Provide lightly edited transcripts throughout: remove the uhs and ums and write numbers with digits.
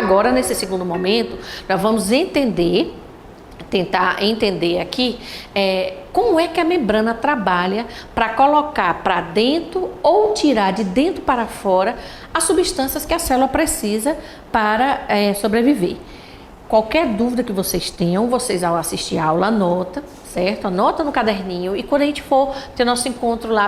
Agora, nesse segundo momento, nós vamos tentar entender aqui como é que a membrana trabalha para colocar para dentro ou tirar de dentro para fora as substâncias que a célula precisa para sobreviver. Qualquer dúvida que vocês tenham, vocês ao assistir a aula anota, certo? Anota no caderninho e quando a gente for ter nosso encontro lá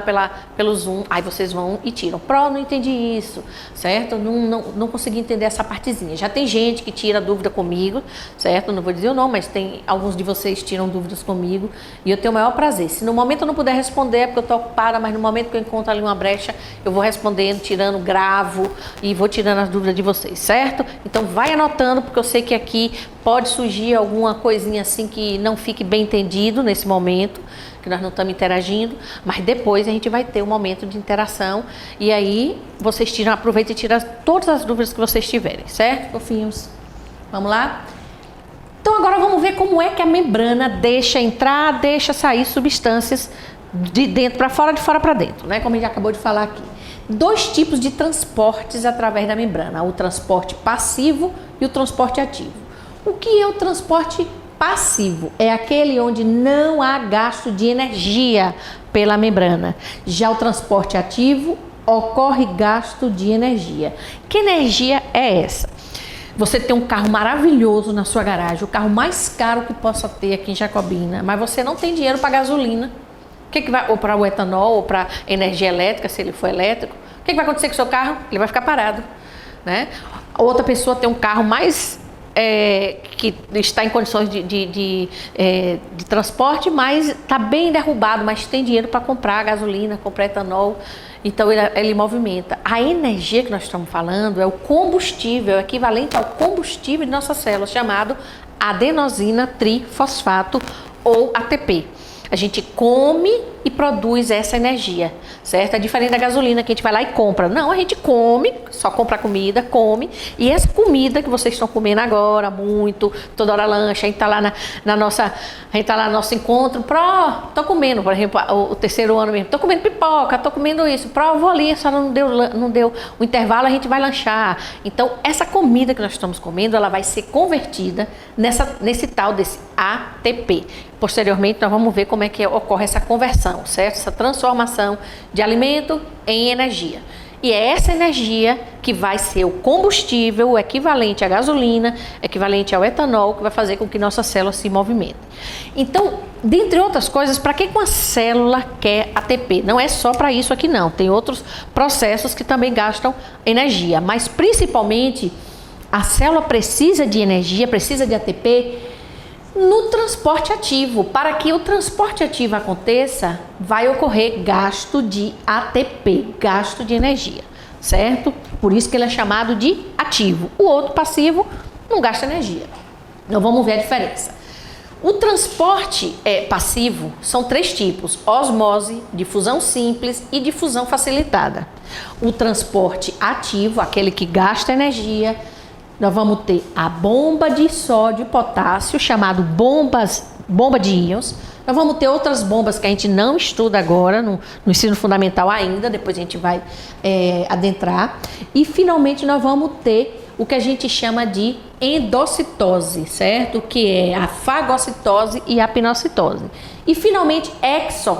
pelo Zoom, aí vocês vão e tiram. Não entendi isso, certo? Não consegui entender essa partezinha. Já tem gente que tira dúvida comigo, certo? Não vou dizer o nome, mas tem alguns de vocês tiram dúvidas comigo e eu tenho o maior prazer. Se no momento eu não puder responder é porque eu estou ocupada, mas no momento que eu encontro ali uma brecha, eu vou respondendo, tirando, gravo e vou tirando as dúvidas de vocês, certo? Então vai anotando, porque eu sei que aqui pode surgir alguma coisinha assim que não fique bem entendido nesse momento, que nós não estamos interagindo, mas depois a gente vai ter um momento de interação e aí vocês aproveitem e tiram todas as dúvidas que vocês tiverem, certo, fofinhos? Vamos lá? Então agora vamos ver como é que a membrana deixa entrar, deixa sair substâncias de dentro para fora, de fora para dentro, né? Como a gente acabou de falar aqui. 2 tipos de transportes através da membrana, o transporte passivo e o transporte ativo. O que é o transporte passivo? É aquele onde não há gasto de energia pela membrana. Já o transporte ativo, ocorre gasto de energia. Que energia é essa? Você tem um carro maravilhoso na sua garagem, o carro mais caro que possa ter aqui em Jacobina, mas você não tem dinheiro para gasolina. O que vai, ou para o etanol, ou para energia elétrica, se ele for elétrico. O que vai acontecer com o seu carro? Ele vai ficar parado, né? Outra pessoa tem um carro mais que está em condições de transporte, mas está bem derrubado, mas tem dinheiro para comprar gasolina, comprar etanol, então ele movimenta. A energia que nós estamos falando é o combustível, equivalente ao combustível de nossas células, chamado adenosina trifosfato ou ATP. A gente come e produz essa energia, certo? É diferente da gasolina que a gente vai lá e compra. Não, a gente come, só compra comida, come. E essa comida que vocês estão comendo agora, muito, toda hora lancha, a gente tá lá a gente tá lá no nosso encontro, tô comendo, por exemplo, o terceiro ano mesmo, tô comendo pipoca, tô comendo isso, vou ali, só não deu o intervalo, a gente vai lanchar. Então, essa comida que nós estamos comendo, ela vai ser convertida nesse tal desse ATP. Posteriormente, nós vamos ver como é que ocorre essa conversão, certo? Essa transformação de alimento em energia. E é essa energia que vai ser o combustível, o equivalente à gasolina, equivalente ao etanol, que vai fazer com que nossa célula se movimente. Então, dentre outras coisas, para que uma célula quer ATP? Não é só para isso aqui não, tem outros processos que também gastam energia, mas principalmente a célula precisa de energia, precisa de ATP no transporte ativo. Para que o transporte ativo aconteça, vai ocorrer gasto de ATP, gasto de energia, certo? Por isso que ele é chamado de ativo. O outro passivo não gasta energia. Então vamos ver a diferença. O transporte passivo são 3 tipos: osmose, difusão simples e difusão facilitada. O transporte ativo, aquele que gasta energia, nós vamos ter a bomba de sódio e potássio, chamado bomba de íons. Nós vamos ter outras bombas que a gente não estuda agora, no ensino fundamental ainda, depois a gente vai adentrar. E finalmente nós vamos ter o que a gente chama de endocitose, certo? Que é a fagocitose e a pinocitose. E finalmente exo,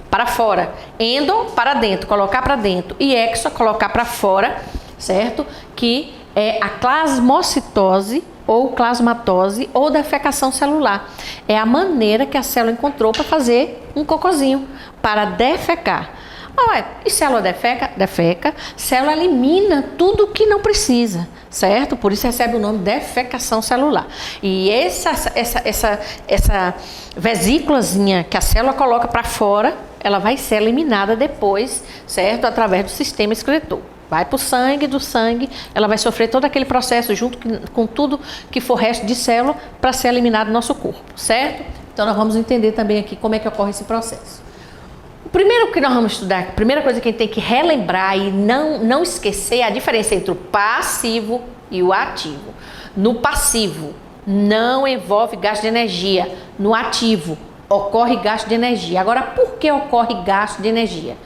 para fora. Endo, para dentro, colocar para dentro. E exo, colocar para fora, certo? Que é a plasmocitose ou plasmatose ou defecação celular. É a maneira que a célula encontrou para fazer um cocôzinho, para defecar. E célula defeca? Defeca. Célula elimina tudo que não precisa, certo? Por isso recebe o nome defecação celular. E essa vesículazinha que a célula coloca para fora, ela vai ser eliminada depois, certo? Através do sistema excretor. Vai para o sangue, do sangue, ela vai sofrer todo aquele processo junto com tudo que for resto de célula para ser eliminado do nosso corpo, certo? Então nós vamos entender também aqui como é que ocorre esse processo. O primeiro que nós vamos estudar, a primeira coisa que a gente tem que relembrar e não esquecer é a diferença entre o passivo e o ativo. No passivo não envolve gasto de energia, no ativo ocorre gasto de energia. Agora, por que ocorre gasto de energia?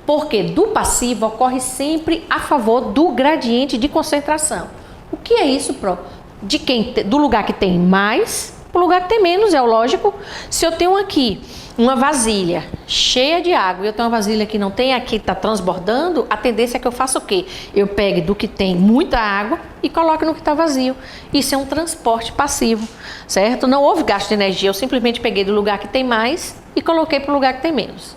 Porque do passivo ocorre sempre a favor do gradiente de concentração. O que é isso, Pro? Do lugar que tem mais para o lugar que tem menos, é o lógico. Se eu tenho aqui uma vasilha cheia de água e eu tenho uma vasilha que não tem aqui, está transbordando, a tendência é que eu faça o quê? Eu pegue do que tem muita água e coloque no que está vazio. Isso é um transporte passivo, certo? Não houve gasto de energia, eu simplesmente peguei do lugar que tem mais e coloquei para o lugar que tem menos.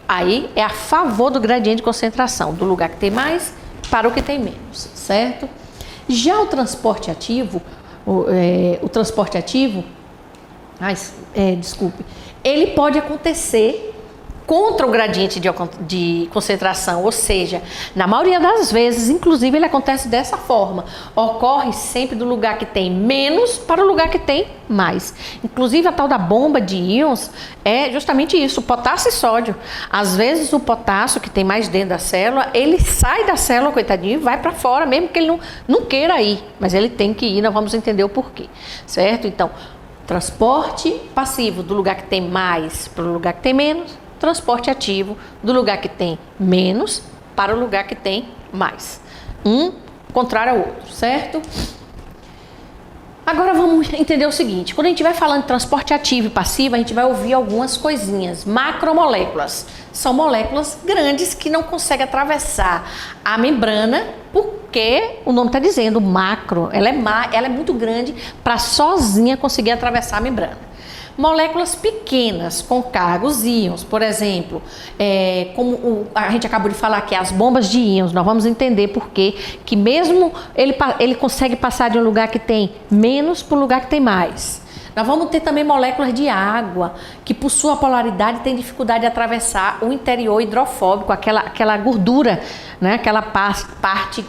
Aí é a favor do gradiente de concentração, do lugar que tem mais para o que tem menos, certo? Já o transporte ativo, ele pode acontecer contra o gradiente de concentração, ou seja, na maioria das vezes, inclusive, ele acontece dessa forma. Ocorre sempre do lugar que tem menos para o lugar que tem mais. Inclusive, a tal da bomba de íons é justamente isso, potássio e sódio. Às vezes, o potássio que tem mais dentro da célula, ele sai da célula, coitadinho, e vai para fora, mesmo que ele não queira ir. Mas ele tem que ir, nós vamos entender o porquê, certo? Então, transporte passivo do lugar que tem mais para o lugar que tem menos. Transporte ativo do lugar que tem menos para o lugar que tem mais. Um contrário ao outro, certo? Agora vamos entender o seguinte, quando a gente vai falando de transporte ativo e passivo, a gente vai ouvir algumas coisinhas. Macromoléculas são moléculas grandes que não conseguem atravessar a membrana, porque o nome está dizendo macro, ela é muito grande para sozinha conseguir atravessar a membrana. Moléculas pequenas com cargos íons, por exemplo, como a gente acabou de falar aqui, as bombas de íons, nós vamos entender por quê, que mesmo ele consegue passar de um lugar que tem menos para um lugar que tem mais. Nós vamos ter também moléculas de água, que por sua polaridade tem dificuldade de atravessar o interior hidrofóbico, aquela gordura, né? Aquela parte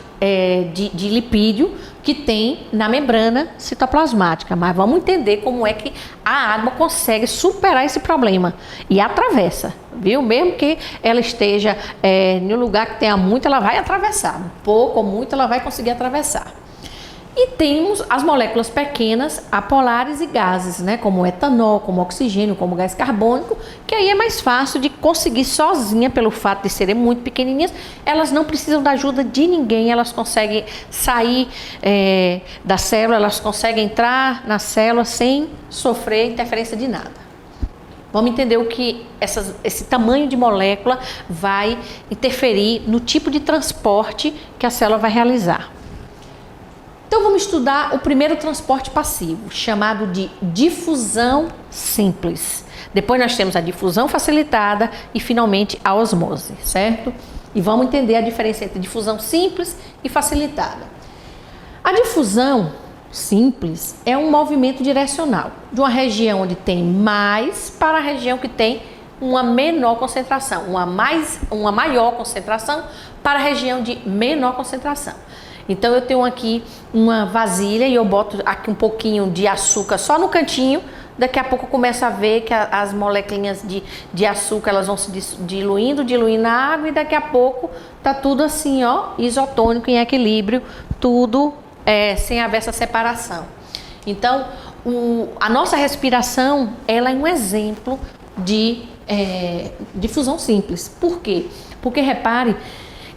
de lipídio que tem na membrana citoplasmática. Mas vamos entender como é que a água consegue superar esse problema e atravessa, viu? Mesmo que ela esteja em um lugar que tenha muito, ela vai atravessar. Um pouco ou muito, ela vai conseguir atravessar. E temos as moléculas pequenas, apolares e gases, né? Como o etanol, como o oxigênio, como o gás carbônico, que aí é mais fácil de conseguir sozinha, pelo fato de serem muito pequenininhas, elas não precisam da ajuda de ninguém, elas conseguem sair da célula, elas conseguem entrar na célula sem sofrer interferência de nada. Vamos entender o que esse tamanho de molécula vai interferir no tipo de transporte que a célula vai realizar. Então vamos estudar o primeiro transporte passivo, chamado de difusão simples. Depois nós temos a difusão facilitada e finalmente a osmose, certo? E vamos entender a diferença entre difusão simples e facilitada. A difusão simples é um movimento direcional, de uma região onde tem mais para a região que tem uma menor concentração, uma maior concentração para a região de menor concentração. Então eu tenho aqui uma vasilha e eu boto aqui um pouquinho de açúcar só no cantinho, daqui a pouco eu começo a ver que as moléculas de açúcar elas vão se diluindo na água e daqui a pouco tá tudo assim, ó, isotônico, em equilíbrio, tudo sem haver essa separação. Então a nossa respiração ela é um exemplo de difusão simples. Por quê? Porque repare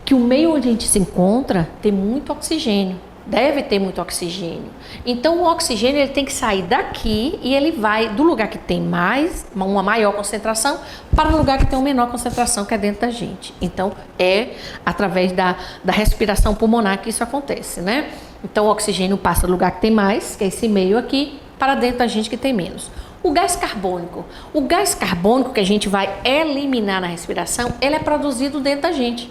que o meio onde a gente se encontra tem muito oxigênio, deve ter muito oxigênio. Então o oxigênio ele tem que sair daqui e ele vai do lugar que tem uma maior concentração para o lugar que tem uma menor concentração, que é dentro da gente. Então é através da respiração pulmonar que isso acontece, né? Então o oxigênio passa do lugar que tem mais, que é esse meio aqui, para dentro da gente que tem menos. O gás carbônico que a gente vai eliminar na respiração, ele é produzido dentro da gente.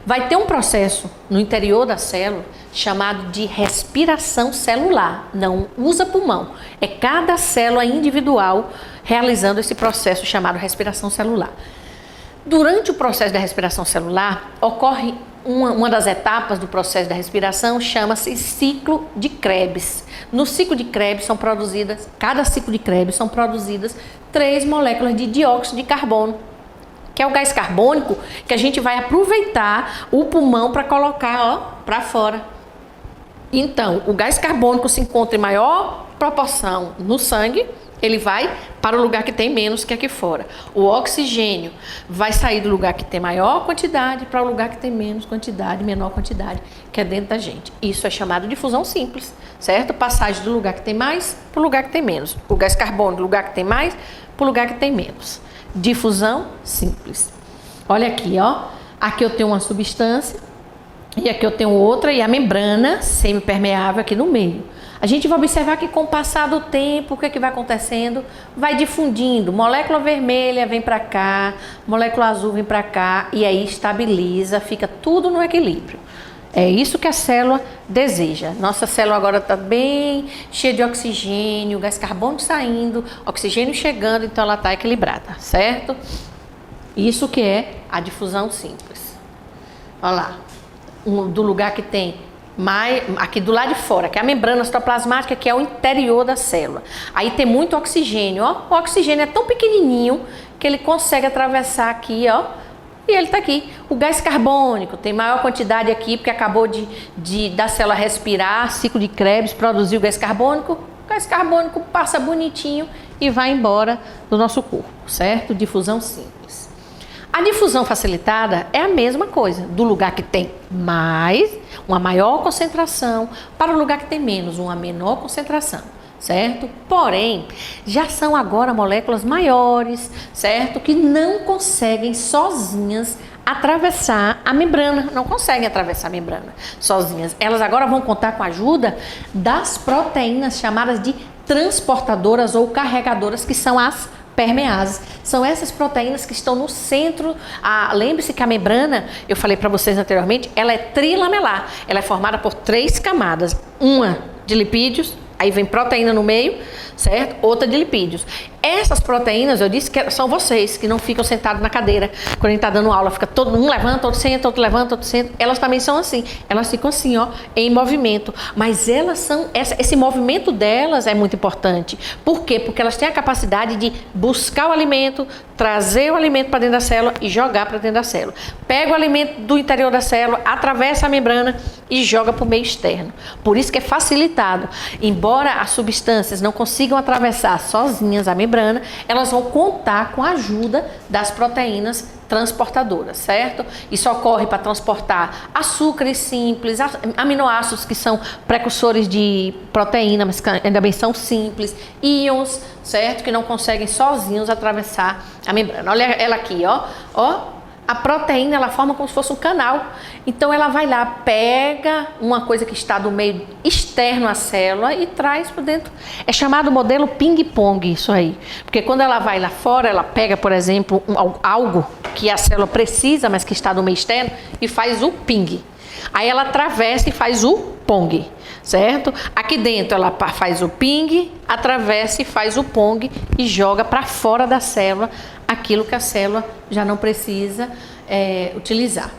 Vai ter um processo no interior da célula chamado de respiração celular. Não usa pulmão. É cada célula individual realizando esse processo chamado respiração celular. Durante o processo da respiração celular, ocorre uma das etapas do processo da respiração, chama-se ciclo de Krebs. No ciclo de Krebs cada ciclo de Krebs são produzidas 3 moléculas de dióxido de carbono, que é o gás carbônico que a gente vai aproveitar o pulmão para colocar para fora. Então, o gás carbônico se encontra em maior proporção no sangue ele vai para o lugar que tem menos que aqui fora. O oxigênio vai sair do lugar que tem maior quantidade para o lugar que tem menos quantidade, menor quantidade, que é dentro da gente. Isso é chamado de fusão simples, certo? Passagem do lugar que tem mais para o lugar que tem menos. O gás carbônico do lugar que tem mais para o lugar que tem menos. Difusão simples. Olha aqui, ó. Aqui eu tenho uma substância e aqui eu tenho outra e a membrana semipermeável aqui no meio. A gente vai observar que com o passar do tempo, o que é que vai acontecendo? Vai difundindo, molécula vermelha vem para cá, molécula azul vem para cá e aí estabiliza, fica tudo no equilíbrio. É isso que a célula deseja. Nossa célula agora está bem cheia de oxigênio, gás carbônico saindo, oxigênio chegando, então ela está equilibrada, certo? Isso que é a difusão simples. Olha lá, do lugar que tem aqui do lado de fora, que é a membrana citoplasmática, que é o interior da célula. Aí tem muito oxigênio, ó. O oxigênio é tão pequenininho que ele consegue atravessar aqui, ó. E ele está aqui. O gás carbônico tem maior quantidade aqui, porque acabou da célula respirar, ciclo de Krebs, produziu gás carbônico. O gás carbônico passa bonitinho e vai embora do nosso corpo, certo? Difusão simples. A difusão facilitada é a mesma coisa, do lugar que tem uma maior concentração para o lugar que tem menos, uma menor concentração, certo? Porém, já são agora moléculas maiores, certo? Que não conseguem sozinhas atravessar a membrana, não conseguem atravessar a membrana sozinhas. Elas agora vão contar com a ajuda das proteínas chamadas de transportadoras ou carregadoras, que são as permeases. São essas proteínas que estão no centro. Lembre-se que a membrana, eu falei para vocês anteriormente, ela é trilamelar. Ela é formada por 3 camadas. Uma de lipídios, aí vem proteína no meio, certo? Outra de lipídios. Essas proteínas, eu disse que são vocês que não ficam sentados na cadeira quando a gente está dando aula, fica todo um levanta, outro senta, outro levanta, outro senta. Elas também são assim, elas ficam assim, ó, em movimento. Mas elas são, esse movimento delas é muito importante. Por quê? Porque elas têm a capacidade de buscar o alimento, trazer o alimento para dentro da célula e jogar para dentro da célula. Pega o alimento do interior da célula, atravessa a membrana e joga para o meio externo. Por isso que é facilitado. Embora as substâncias não consigam atravessar sozinhas a membrana, elas vão contar com a ajuda das proteínas transportadoras, certo? Isso ocorre para transportar açúcares simples, aminoácidos que são precursores de proteína, mas que ainda bem são simples, íons, certo? Que não conseguem sozinhos atravessar a membrana. Olha ela aqui, ó. Ó. A proteína, ela forma como se fosse um canal. Então, ela vai lá, pega uma coisa que está do meio externo à célula e traz para dentro. É chamado modelo ping-pong, isso aí. Porque quando ela vai lá fora, ela pega, por exemplo, algo que a célula precisa, mas que está do meio externo, e faz o ping. Aí ela atravessa e faz o pong, certo? Aqui dentro ela faz o ping, atravessa e faz o pong e joga para fora da célula aquilo que a célula já não precisa utilizar.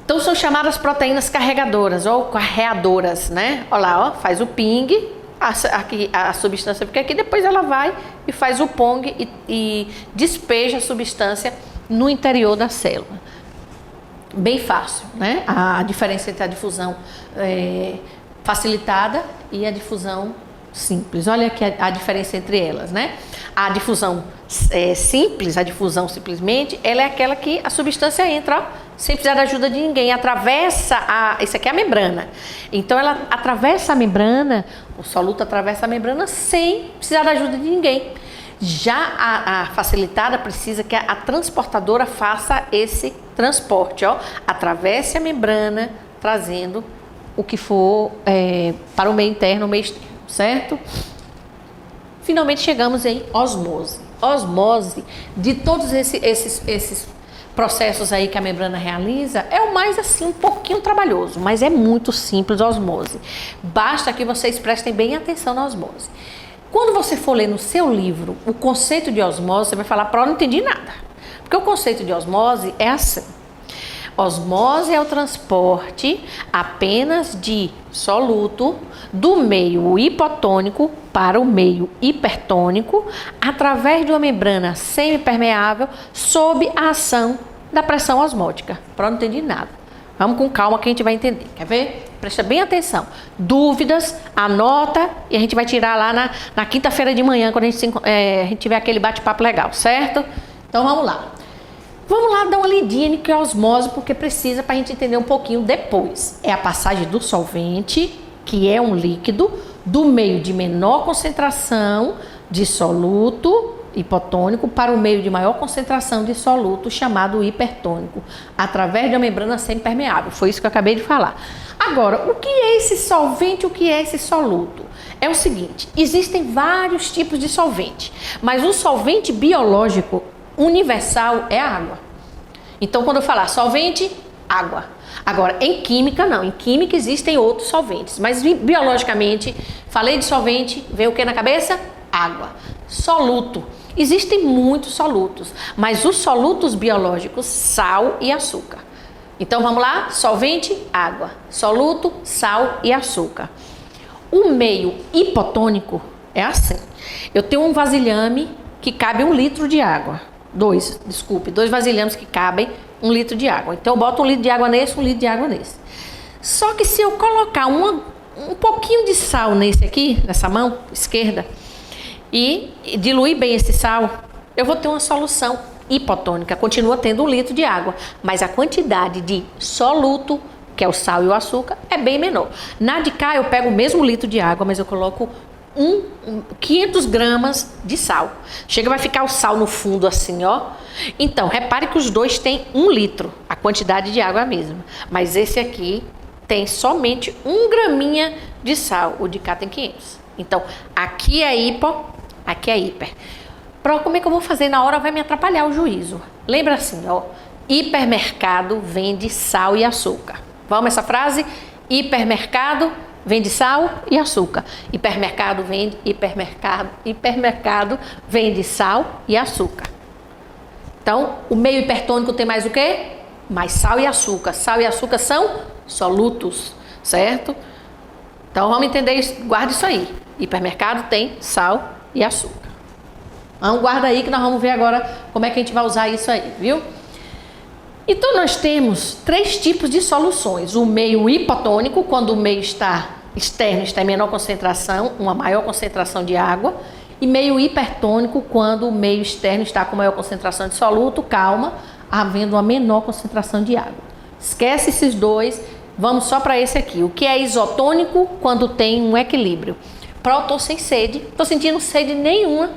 Então são chamadas proteínas carregadoras ou carreadoras, né? Olha lá, ó, faz o ping, aqui a substância fica aqui, depois ela vai e faz o pong e despeja a substância no interior da célula. Bem fácil, né? A diferença entre a difusão facilitada e a difusão simples. Olha aqui a diferença entre elas, né? A difusão simples, a difusão simplesmente, ela é aquela que a substância entra, ó, sem precisar da ajuda de ninguém, atravessa isso aqui é a membrana. Então ela atravessa a membrana, o soluto atravessa a membrana sem precisar da ajuda de ninguém. Já a facilitada precisa que a transportadora faça esse transporte, ó, atravesse a membrana, trazendo o que for para o meio interno, o meio externo, certo? Finalmente chegamos em osmose. Osmose, de todos esses processos aí que a membrana realiza, é o mais assim, um pouquinho trabalhoso, mas é muito simples a osmose. Basta que vocês prestem bem atenção na osmose. Quando você for ler no seu livro o conceito de osmose, você vai falar, não entendi nada. Porque o conceito de osmose é assim. Osmose é o transporte apenas de soluto do meio hipotônico para o meio hipertônico através de uma membrana semipermeável sob a ação da pressão osmótica. Não entendi nada. Vamos com calma que a gente vai entender. Quer ver? Presta bem atenção. Dúvidas, anota e a gente vai tirar lá na quinta-feira de manhã, quando a gente tiver aquele bate-papo legal, certo? Então vamos lá. Vamos lá dar uma lidinha em que é osmose, porque precisa para a gente entender um pouquinho depois. É a passagem do solvente, que é um líquido, do meio de menor concentração de soluto hipotônico para o meio de maior concentração de soluto, chamado hipertônico, através da membrana semipermeável. Foi isso que eu acabei de falar. Agora, o que é esse solvente, o que é esse soluto? É o seguinte, existem vários tipos de solvente, mas o solvente biológico universal é a água. Então, quando eu falar solvente, água. Agora, em química, não. Em química existem outros solventes, mas biologicamente, falei de solvente, veio o que na cabeça? Água. Soluto. Existem muitos solutos, mas os solutos biológicos, sal e açúcar. Então vamos lá, solvente, água, soluto, sal e açúcar. O meio hipotônico é assim. Eu tenho um vasilhame que cabe 1 litro de água. Dois vasilhames que cabem 1 litro de água. Então eu boto 1 litro de água nesse, 1 litro de água nesse. Só que se eu colocar um pouquinho de sal nesse aqui, nessa mão esquerda, e diluir bem esse sal, eu vou ter uma solução hipotônica. Continua tendo 1 litro de água, mas a quantidade de soluto, que é o sal e o açúcar, é bem menor. Na de cá eu pego o mesmo litro de água, mas eu coloco 500 gramas de sal. Chega, vai ficar o sal no fundo assim, ó. Então, repare que os dois têm 1 litro. A quantidade de água é a mesma. Mas esse aqui tem somente 1 graminha de sal. O de cá tem 500. Então, aqui é hipo, aqui é hiper. Como é que eu vou fazer na hora? Vai me atrapalhar o juízo. Lembra assim, ó. Hipermercado vende sal e açúcar. Vamos essa frase? Hipermercado vende sal e açúcar. Hipermercado vende, hipermercado vende sal e açúcar. Então, o meio hipertônico tem mais o quê? Mais sal e açúcar. Sal e açúcar são solutos, certo? Então, vamos entender isso, guarda isso aí. Hipermercado tem sal e açúcar. Então, guarda aí que nós vamos ver agora como é que a gente vai usar isso aí, viu? Então, nós temos 3 tipos de soluções. O meio hipotônico, quando o meio externo está em menor concentração, uma maior concentração de água. E meio hipertônico, quando o meio externo está com maior concentração de soluto, calma, havendo uma menor concentração de água. Esquece esses dois, vamos só para esse aqui. O que é isotônico, quando tem um equilíbrio? Pronto, estou sem sede, estou sentindo sede nenhuma.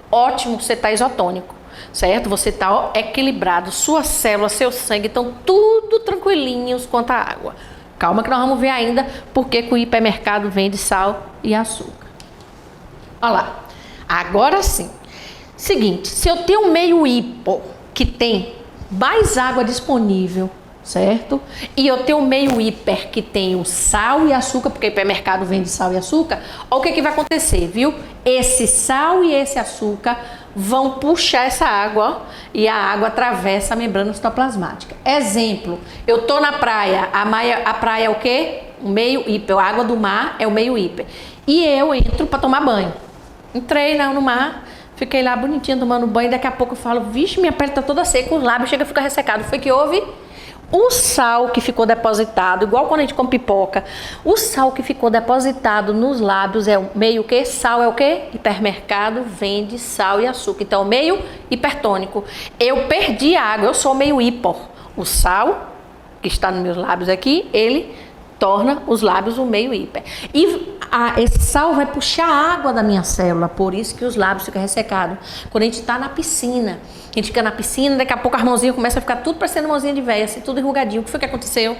Ótimo, você está isotônico, certo? Você está equilibrado, suas células, seu sangue estão tudo tranquilinhos quanto à água. Calma que nós vamos ver ainda porque que o hipermercado vende sal e açúcar. Olha lá, agora sim. Seguinte, se eu tenho um meio hipo que tem mais água disponível, certo? E eu tenho um meio hiper que tem o sal e açúcar, porque o hipermercado vende sal e açúcar, olha o que vai acontecer, viu? Esse sal e esse açúcar vão puxar essa água, ó, e a água atravessa a membrana citoplasmática. Exemplo, eu tô na praia, a praia é o quê? O meio hiper, a água do mar é o meio hiper. E eu entro para tomar banho. Entrei no mar, fiquei lá bonitinha tomando banho, daqui a pouco eu falo, vixe, minha pele tá toda seca, os lábios chega a ficar ressecado. Foi que houve? O sal que ficou depositado, igual quando a gente come pipoca, o sal que ficou depositado nos lábios é o meio que? Sal é o que? Hipermercado vende sal e açúcar. Então, meio hipertônico. Eu perdi a água, eu sou meio hipo. O sal que está nos meus lábios aqui, ele torna os lábios um meio hiper. E esse sal vai puxar a água da minha célula, por isso que os lábios ficam ressecados. Quando a gente está na piscina, a gente fica na piscina, daqui a pouco as mãozinhas começam a ficar tudo parecendo mãozinha de véia, assim, tudo enrugadinho. O que foi que aconteceu?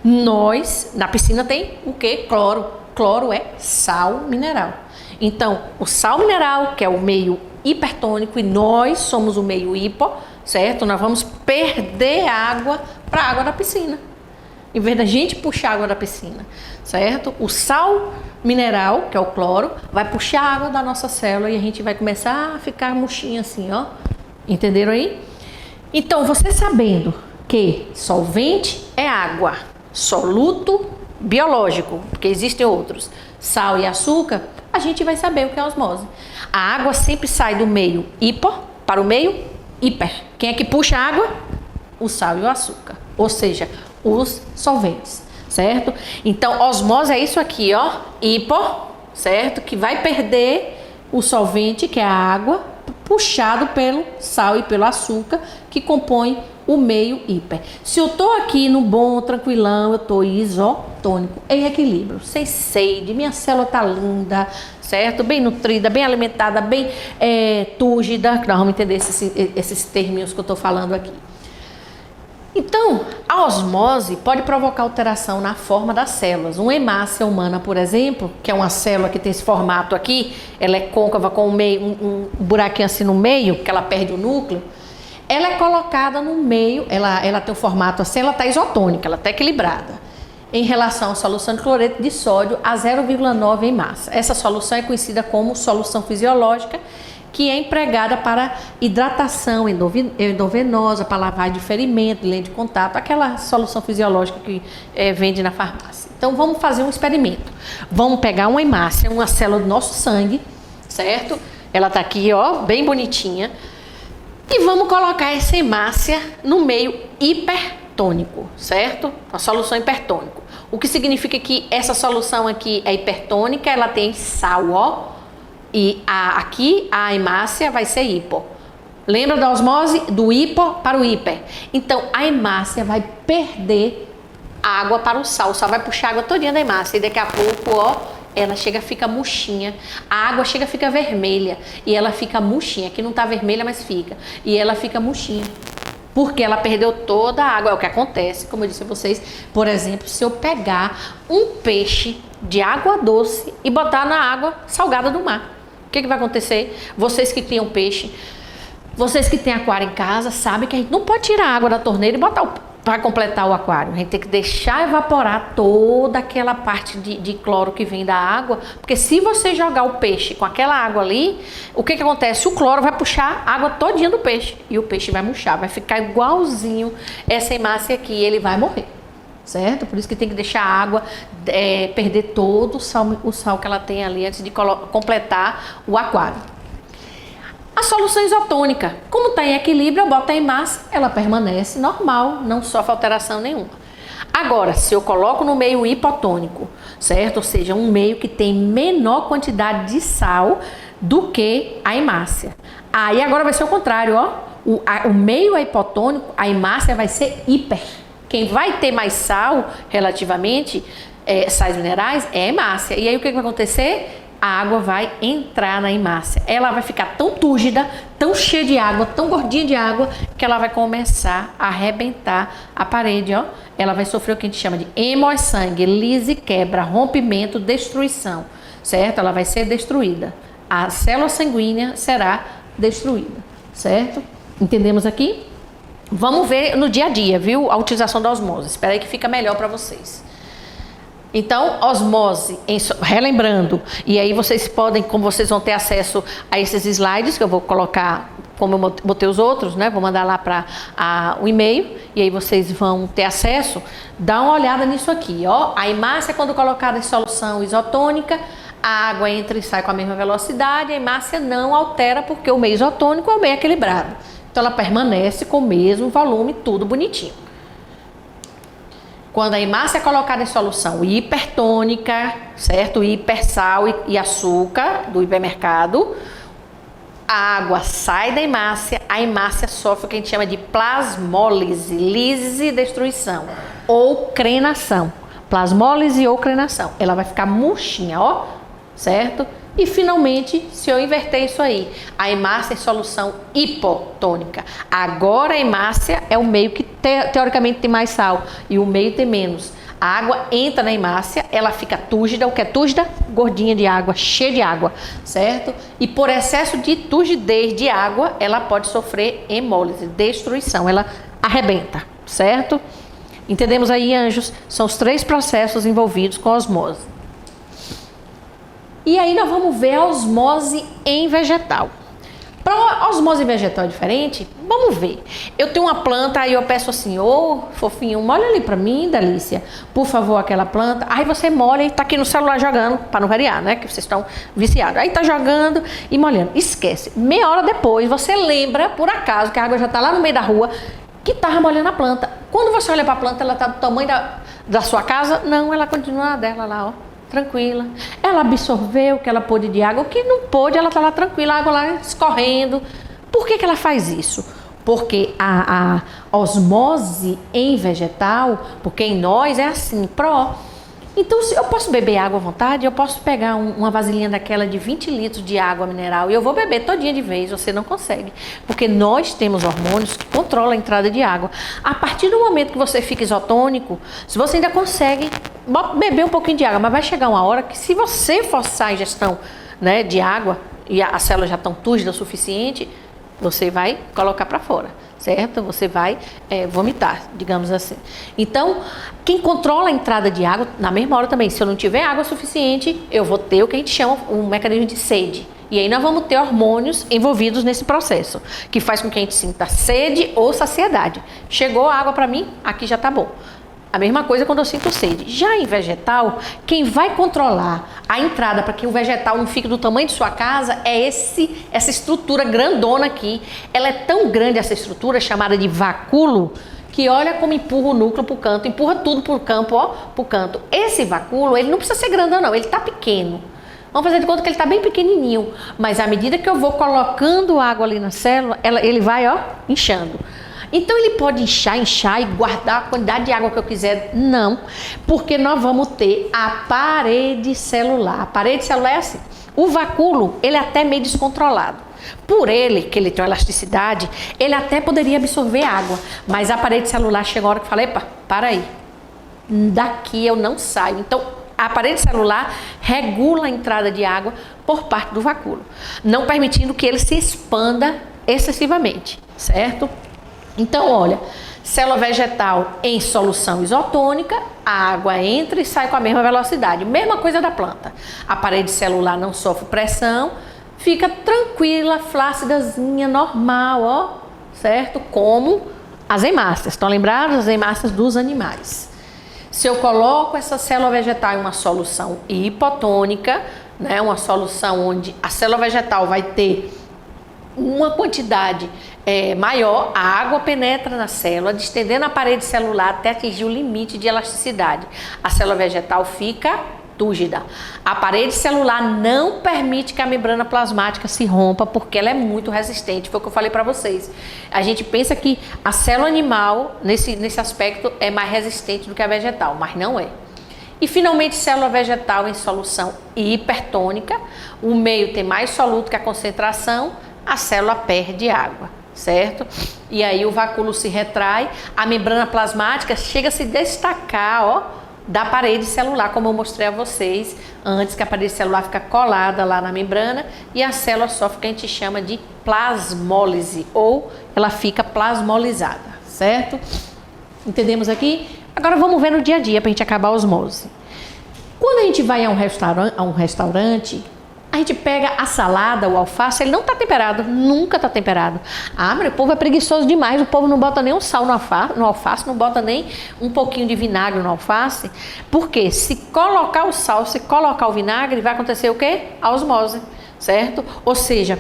Nós, na piscina tem o quê? Cloro. Cloro é sal mineral. Então, o sal mineral, que é o meio hipertônico, e nós somos o meio hipo, certo? Nós vamos perder água para a água da piscina. Em vez da gente puxar a água da piscina, certo? O sal mineral, que é o cloro, vai puxar a água da nossa célula e a gente vai começar a ficar murchinha assim, ó. Entenderam aí? Então, você sabendo que solvente é água, soluto biológico, porque existem outros, sal e açúcar, a gente vai saber o que é osmose. A água sempre sai do meio hipo para o meio hiper. Quem é que puxa a água? O sal e o açúcar. Ou seja, os solventes, certo? Então, osmose é isso aqui, ó, hipo, certo? Que vai perder o solvente, que é a água, puxado pelo sal e pelo açúcar, que compõe o meio hiper. Se eu tô aqui no bom, tranquilão, eu tô isotônico, em equilíbrio, sem sede, minha célula tá linda, certo? Bem nutrida, bem alimentada, bem túrgida, que nós vamos entender esses termos que eu tô falando aqui. Então, a osmose pode provocar alteração na forma das células. Uma hemácia humana, por exemplo, que é uma célula que tem esse formato aqui, ela é côncava com um buraquinho assim no meio, que ela perde o núcleo, ela é colocada no meio, ela tem o formato assim, ela está isotônica, ela está equilibrada, em relação à solução de cloreto de sódio a 0,9 em massa. Essa solução é conhecida como solução fisiológica, que é empregada para hidratação endovenosa, para lavagem de ferimento, lente de contato, aquela solução fisiológica que vende na farmácia. Então vamos fazer um experimento. Vamos pegar uma hemácia, uma célula do nosso sangue, certo? Ela está aqui, ó, bem bonitinha. E vamos colocar essa hemácia no meio hipertônico, certo? A solução hipertônico. O que significa que essa solução aqui é hipertônica, ela tem sal, ó. E aqui a hemácia vai ser hipo. Lembra da osmose? Do hipo para o hiper. Então a hemácia vai perder água para o sal vai puxar a água todinha da hemácia. E daqui a pouco, ó, ela chega a ficar murchinha. A água chega a ficar vermelha. E ela fica murchinha. Aqui não está vermelha, mas fica. E ela fica murchinha. Porque ela perdeu toda a água. É o que acontece, como eu disse a vocês. Por exemplo, se eu pegar um peixe de água doce e botar na água salgada do mar. O que vai acontecer? Vocês que criam peixe, vocês que têm aquário em casa, sabem que a gente não pode tirar a água da torneira e botar para completar o aquário. A gente tem que deixar evaporar toda aquela parte de cloro que vem da água, porque se você jogar o peixe com aquela água ali, o que acontece? O cloro vai puxar a água todinha do peixe e o peixe vai murchar, vai ficar igualzinho essa hemácia aqui e ele vai morrer. Certo? Por isso que tem que deixar a água perder todo o sal que ela tem ali antes de completar o aquário. A solução isotônica, como está em equilíbrio, eu boto a hemácia, ela permanece normal, não sofre alteração nenhuma. Agora, se eu coloco no meio hipotônico, certo? Ou seja, um meio que tem menor quantidade de sal do que a hemácia. Aí agora vai ser o contrário, ó. O meio é hipotônico, a hemácia vai ser hiper. Quem vai ter mais sal, relativamente, sais minerais, é a hemácia. E aí o que vai acontecer? A água vai entrar na hemácia. Ela vai ficar tão túrgida, tão cheia de água, tão gordinha de água, que ela vai começar a arrebentar a parede, ó. Ela vai sofrer o que a gente chama de hemossangue, lise, quebra, rompimento, destruição, certo? Ela vai ser destruída. A célula sanguínea será destruída, certo? Entendemos aqui? Vamos ver no dia a dia, viu? A utilização da osmose. Espera aí que fica melhor para vocês. Então, osmose, relembrando, e aí vocês podem, como vocês vão ter acesso a esses slides, que eu vou colocar, como eu botei os outros, né? Vou mandar lá para o e-mail, e aí vocês vão ter acesso. Dá uma olhada nisso aqui, ó. A hemácia, quando colocada em solução isotônica, a água entra e sai com a mesma velocidade, a hemácia não altera, porque o meio isotônico é o meio equilibrado. Então, ela permanece com o mesmo volume, tudo bonitinho. Quando a hemácia é colocada em solução hipertônica, certo? Hipersal e açúcar do hipermercado, a água sai da hemácia, a hemácia sofre o que a gente chama de plasmólise, lise e destruição, ou crenação. Plasmólise ou crenação. Ela vai ficar murchinha, ó, certo? E finalmente, se eu inverter isso aí, a hemácia em solução hipotônica. Agora a hemácia é o meio que teoricamente tem mais sal e o meio tem menos. A água entra na hemácia, ela fica túrgida, o que é túrgida? Gordinha de água, cheia de água, certo? E por excesso de turgidez de água, ela pode sofrer hemólise, destruição, ela arrebenta, certo? Entendemos aí, anjos? São os 3 processos envolvidos com a osmose. E aí nós vamos ver a osmose em vegetal. Para a osmose vegetal é diferente? Vamos ver. Eu tenho uma planta, aí eu peço assim, ô fofinho, molha ali para mim, Dalícia, por favor, aquela planta. Aí você molha e tá aqui no celular jogando, para não variar, né, que vocês estão viciados. Aí tá jogando e molhando. Esquece. Meia hora depois, você lembra, por acaso, que a água já tá lá no meio da rua, que estava molhando a planta. Quando você olha para a planta, ela está do tamanho da sua casa? Não, ela continua na dela lá, ó, tranquila. Ela absorveu o que ela pôde de água, o que não pôde, ela está lá tranquila, a água lá escorrendo. Por que ela faz isso? Porque a osmose em vegetal, porque em nós é assim, Então, se eu posso beber água à vontade, eu posso pegar uma vasilhinha daquela de 20 litros de água mineral e eu vou beber todinha de vez, você não consegue. Porque nós temos hormônios que controlam a entrada de água. A partir do momento que você fica isotônico, se você ainda consegue beber um pouquinho de água, mas vai chegar uma hora que se você forçar a ingestão, né, de água e as células já estão túrgidas o suficiente, você vai colocar para fora, certo? Você vai vomitar, digamos assim. Então, quem controla a entrada de água, na mesma hora também, se eu não tiver água suficiente, eu vou ter o que a gente chama um mecanismo de sede. E aí nós vamos ter hormônios envolvidos nesse processo, que faz com que a gente sinta sede ou saciedade. Chegou a água para mim, aqui já tá bom. A mesma coisa quando eu sinto sede. Já em vegetal, quem vai controlar a entrada para que o vegetal não fique do tamanho de sua casa é essa estrutura grandona aqui. Ela é tão grande, essa estrutura, chamada de vacúolo, que olha como empurra o núcleo para o canto, empurra tudo para o campo, ó, para o canto. Esse vacúolo, ele não precisa ser grandão não, ele está pequeno. Vamos fazer de conta que ele está bem pequenininho, mas à medida que eu vou colocando água ali na célula, ele vai, ó, inchando. Então ele pode inchar e guardar a quantidade de água que eu quiser? Não, porque nós vamos ter a parede celular. A parede celular é assim, o vacúolo, ele é até meio descontrolado. Por ele, que ele tem uma elasticidade, ele até poderia absorver água, mas a parede celular chega a hora que fala, epa, para aí, daqui eu não saio. Então, a parede celular regula a entrada de água por parte do vacúolo, não permitindo que ele se expanda excessivamente, certo? Então, olha, célula vegetal em solução isotônica, a água entra e sai com a mesma velocidade. Mesma coisa da planta. A parede celular não sofre pressão, fica tranquila, flácidazinha, normal, ó, certo? Como as hemácias. Estão lembrados? As hemácias dos animais. Se eu coloco essa célula vegetal em uma solução hipotônica, né, uma solução onde a célula vegetal vai ter uma quantidade maior, a água penetra na célula, distendendo a parede celular até atingir o limite de elasticidade. A célula vegetal fica túrgida. A parede celular não permite que a membrana plasmática se rompa, porque ela é muito resistente. Foi o que eu falei para vocês. A gente pensa que a célula animal, nesse aspecto, é mais resistente do que a vegetal, mas não é. E finalmente, célula vegetal em solução hipertônica, o meio tem mais soluto que a concentração, a célula perde água, certo? E aí o vacúolo se retrai, a membrana plasmática chega a se destacar, ó, da parede celular, como eu mostrei a vocês antes, que a parede celular fica colada lá na membrana e a célula sofre o que a gente chama de plasmólise, ou ela fica plasmolizada, certo? Entendemos aqui? Agora vamos ver no dia a dia para a gente acabar a osmose. Quando a gente vai a um restaurante, a gente pega a salada, o alface, ele não está temperado, nunca está temperado. Ah, mas o povo é preguiçoso demais, o povo não bota nem um sal no alface, não bota nem um pouquinho de vinagre no alface. Porque se colocar o sal, se colocar o vinagre, vai acontecer o quê? A osmose, certo? Ou seja,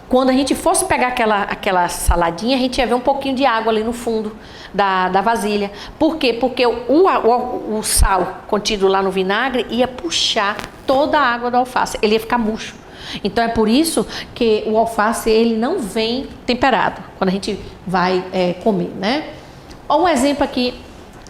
quando a gente fosse pegar aquela saladinha, a gente ia ver um pouquinho de água ali no fundo da vasilha. Por quê? Porque o sal contido lá no vinagre ia puxar toda a água do alface, ele ia ficar murcho. Então é por isso que o alface ele não vem temperado quando a gente vai comer, né? Olha um exemplo aqui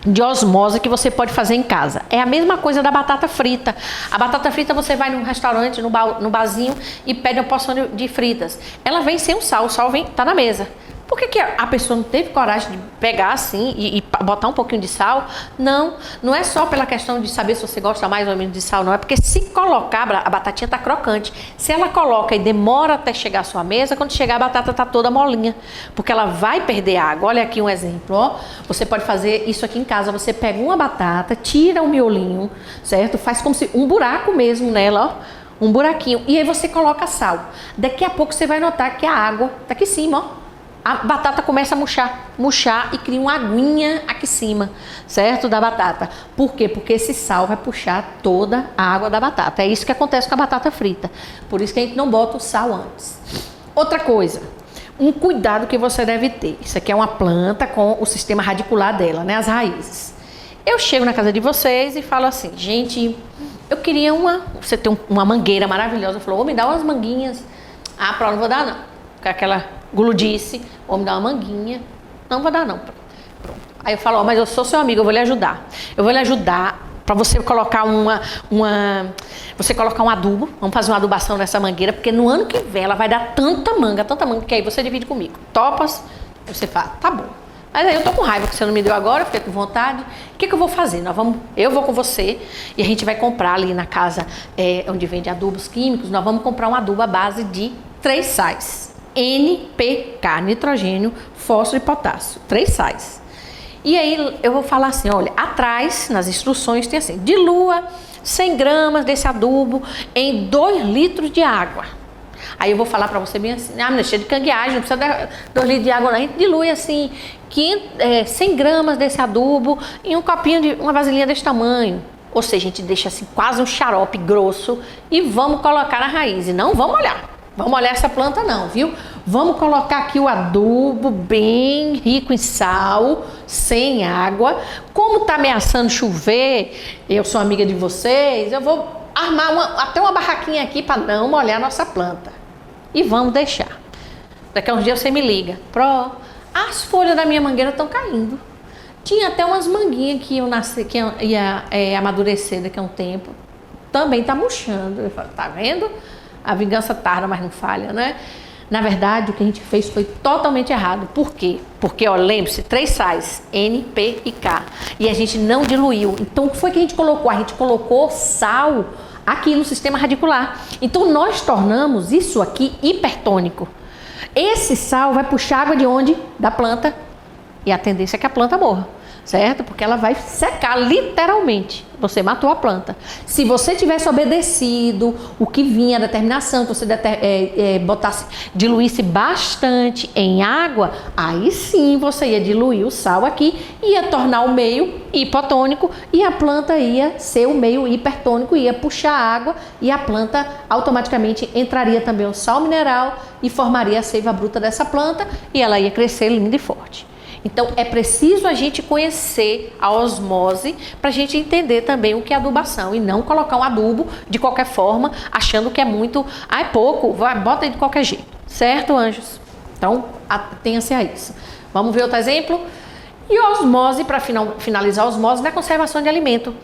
de osmose que você pode fazer em casa. É a mesma coisa da batata frita. A batata frita você vai num restaurante, no barzinho e pede uma porção de fritas. Ela vem sem o sal tá na mesa. Por que a pessoa não teve coragem de pegar assim e botar um pouquinho de sal? Não, não é só pela questão de saber se você gosta mais ou menos de sal, não. É porque se colocar, a batatinha tá crocante. Se ela coloca e demora até chegar à sua mesa, quando chegar a batata tá toda molinha. Porque ela vai perder água. Olha aqui um exemplo, ó. Você pode fazer isso aqui em casa. Você pega uma batata, tira o miolinho, certo? Faz como se um buraco mesmo nela, ó. Um buraquinho. E aí você coloca sal. Daqui a pouco você vai notar que a água tá aqui em cima, ó. A batata começa a murchar e cria uma aguinha aqui em cima, certo? Da batata. Por quê? Porque esse sal vai puxar toda a água da batata. É isso que acontece com a batata frita. Por isso que a gente não bota o sal antes. Outra coisa, um cuidado que você deve ter. Isso aqui é uma planta com o sistema radicular dela, né? As raízes. Eu chego na casa de vocês e falo assim, gente, eu queria você tem uma mangueira maravilhosa. Falou, me dá umas manguinhas. Ah, não vou dar não. Com aquela guludice, me dar uma manguinha. Não vou dar não. Pronto. Aí eu falo, mas eu sou seu amigo, eu vou lhe ajudar. Eu vou lhe ajudar para você colocar você colocar um adubo. Vamos fazer uma adubação nessa mangueira, porque no ano que vem ela vai dar tanta manga, que aí você divide comigo. Topas? Você fala, tá bom. Mas aí eu tô com raiva que você não me deu agora, eu fiquei com vontade. O que eu vou fazer? Eu vou com você e a gente vai comprar ali na casa onde vende adubos químicos, nós vamos comprar um adubo à base de 3 sais. NPK, nitrogênio, fósforo e potássio. 3 sais. E aí eu vou falar assim, olha, atrás, nas instruções, tem assim, dilua 100 gramas desse adubo em 2 litros de água. Aí eu vou falar pra você bem assim, não é cheio de cangueagem, não precisa de 2 litros de água, não. A gente dilui assim, 100 gramas desse adubo em um copinho de uma vasilhinha desse tamanho. Ou seja, a gente deixa assim quase um xarope grosso e vamos colocar na raiz. E não vamos olhar. Vamos olhar essa planta não, viu? Vamos colocar aqui o adubo bem rico em sal, sem água. Como tá ameaçando chover, eu sou amiga de vocês, eu vou armar até uma barraquinha aqui para não molhar a nossa planta. E vamos deixar. Daqui a uns dias você me liga. As folhas da minha mangueira estão caindo. Tinha até umas manguinhas que ia amadurecer daqui a um tempo. Também tá murchando. Eu falo, tá vendo? A vingança tarda, mas não falha, né? Na verdade, o que a gente fez foi totalmente errado. Por quê? Porque, lembre-se, 3 sais, N, P e K. E a gente não diluiu. Então, o que foi que a gente colocou? A gente colocou sal aqui no sistema radicular. Então, nós tornamos isso aqui hipertônico. Esse sal vai puxar água de onde? Da planta. E a tendência é que a planta morra, certo? Porque ela vai secar literalmente. Você matou a planta. Se você tivesse obedecido o que vinha a determinação, que você diluísse bastante em água, aí sim você ia diluir o sal aqui, ia tornar o meio hipotônico e a planta ia ser o meio hipertônico, ia puxar água e a planta automaticamente entraria também o sal mineral e formaria a seiva bruta dessa planta e ela ia crescer linda e forte. Então, é preciso a gente conhecer a osmose para a gente entender também o que é adubação e não colocar um adubo de qualquer forma, achando que é muito, é pouco, bota aí de qualquer jeito. Certo, anjos? Então, atenha-se a isso. Vamos ver outro exemplo? E osmose, para finalizar a osmose, na conservação de alimento.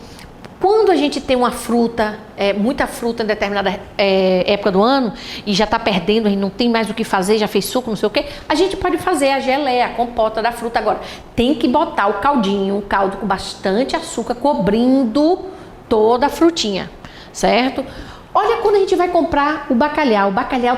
Quando a gente tem uma fruta, muita fruta em determinada época do ano e já está perdendo, a gente não tem mais o que fazer, já fez suco, não sei o que, a gente pode fazer a geleia, a compota da fruta. Agora, tem que botar o caldinho, um caldo com bastante açúcar, cobrindo toda a frutinha, certo? Olha quando a gente vai comprar o bacalhau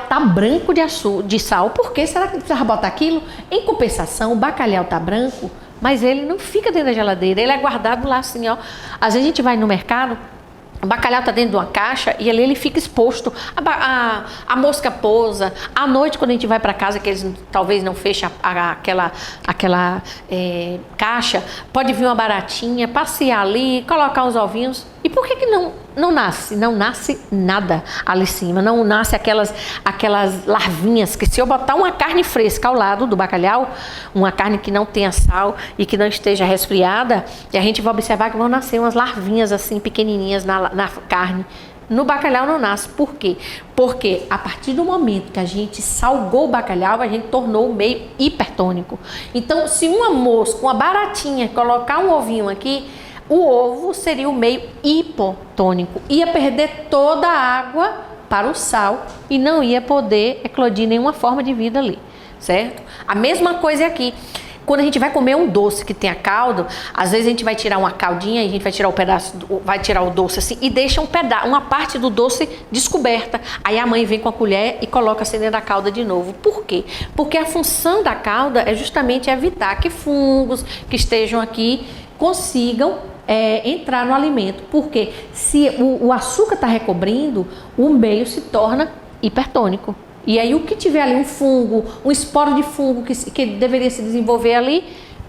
tá branco de sal. Por que será que precisava botar aquilo? Em compensação, o bacalhau tá branco, mas ele não fica dentro da geladeira, ele é guardado lá assim, ó. Às vezes a gente vai no mercado, o bacalhau tá dentro de uma caixa e ali ele fica exposto. A mosca pousa. À noite, quando a gente vai para casa, que eles talvez não fechem aquela caixa, pode vir uma baratinha, passear ali, colocar uns ovinhos. E por que não nasce? Não nasce nada ali em cima. Não nasce aquelas larvinhas que, se eu botar uma carne fresca ao lado do bacalhau, uma carne que não tenha sal e que não esteja resfriada, e a gente vai observar que vão nascer umas larvinhas assim pequenininhas na carne. No bacalhau não nasce. Por quê? Porque a partir do momento que a gente salgou o bacalhau, a gente tornou o meio hipertônico. Então, se uma mosca, uma baratinha, colocar um ovinho aqui, o ovo seria o meio hipotônico. Ia perder toda a água para o sal e não ia poder eclodir nenhuma forma de vida ali, certo? A mesma coisa é aqui. Quando a gente vai comer um doce que tenha caldo, às vezes a gente vai tirar uma caldinha e a gente vai tirar o pedaço, vai tirar o doce assim e deixa uma parte do doce descoberta. Aí a mãe vem com a colher e coloca assim dentro da calda de novo. Por quê? Porque a função da calda é justamente evitar que fungos que estejam aqui consigam entrar no alimento. Porque se o açúcar está recobrindo, o meio se torna hipertônico. E aí o que tiver ali, um fungo, um esporo de fungo que deveria se desenvolver ali,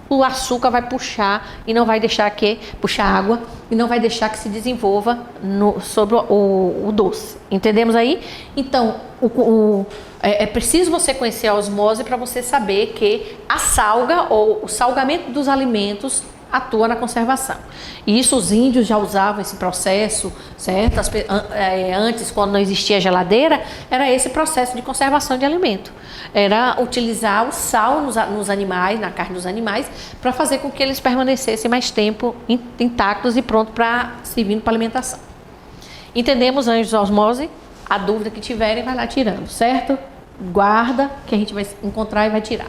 o açúcar vai puxar e não vai deixar puxar água e não vai deixar que se desenvolva sobre o doce. Entendemos aí? Então, É preciso você conhecer a osmose para você saber que a salga ou o salgamento dos alimentos atua na conservação. E isso os índios já usavam esse processo, certo? Antes, quando não existia geladeira, era esse processo de conservação de alimento. Era utilizar o sal nos animais, na carne dos animais, para fazer com que eles permanecessem mais tempo intactos e prontos para servir para alimentação. Entendemos, anjos de osmose? A dúvida que tiverem, vai lá tirando, certo? Guarda, que a gente vai encontrar e vai tirar.